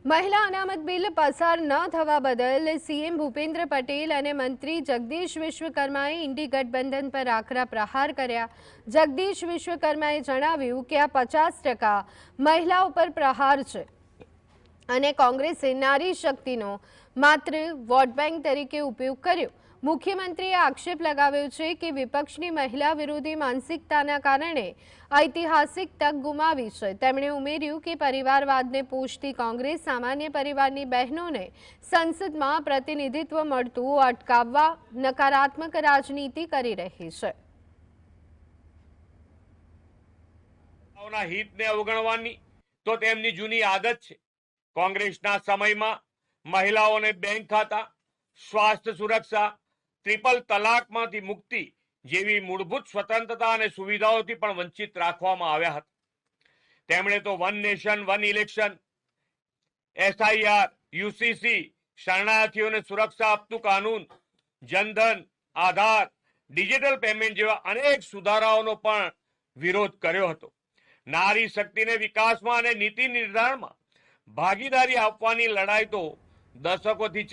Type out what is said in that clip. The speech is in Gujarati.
મહિલા અનામત બિલ પસાર ન થવા બદલ સીએમ ભૂપેન્દ્ર પટેલ અને મંત્રી જગદીશ વિશ્વકર્માએ ઇન્ડી ગઠબંધન પર આકરા પ્રહાર કર્યા। જગદીશ વિશ્વકર્માએ જણાવ્યું કે આ 50% મહિલાઓ પર પ્રહાર છે અને કોંગ્રેસે નારી શક્તિનો માત્ર વોટ બેંક તરીકે ઉપયોગ કર્યો। મુખ્યમંત્રીએ આક્ષેપ લગાવ્યો છે કે વિપક્ષની મહિલા વિરોધી માનસિકતાના કારણે ઐતિહાસિક તક ગુમાવી છે। તેમણે ઉમેર્યું કે પરિવારવાદને પોષતી કોંગ્રેસ સામાન્ય પરિવારની બહેનોને સંસદમાં પ્રતિનિધિત્વ મળતું અટકાવવા નકારાત્મક રાજનીતિ કરી રહી છે। હિતને અવગણવાની તો તેમની જૂની આદત છે। કોંગ્રેસના સમયમાં મહિલાઓને બેંક ખાતા, સ્વાસ્થ્ય સુરક્ષા, ટ્રિપલ તલાકમાંથી મુક્તિ જેવી મૂળભૂત સ્વતંત્રતા અને સુવિધાઓથી પણ વંચિત રાખવામાં આવ્યા હતા। તેમણે તો one nation one election, SIR, UCC, શરણાર્થીઓને સુરક્ષા આપતું કાનૂન, જનધન, આધાર, ડિજિટલ પેમેન્ટ જેવા અનેક સુધારાઓનો પણ વિરોધ કર્યો હતો। નારી શક્તિને વિકાસમાં અને નીતિ નિર્ધારણમાં ભાગીદારી આપવાની લડાઈ તો દશકોથી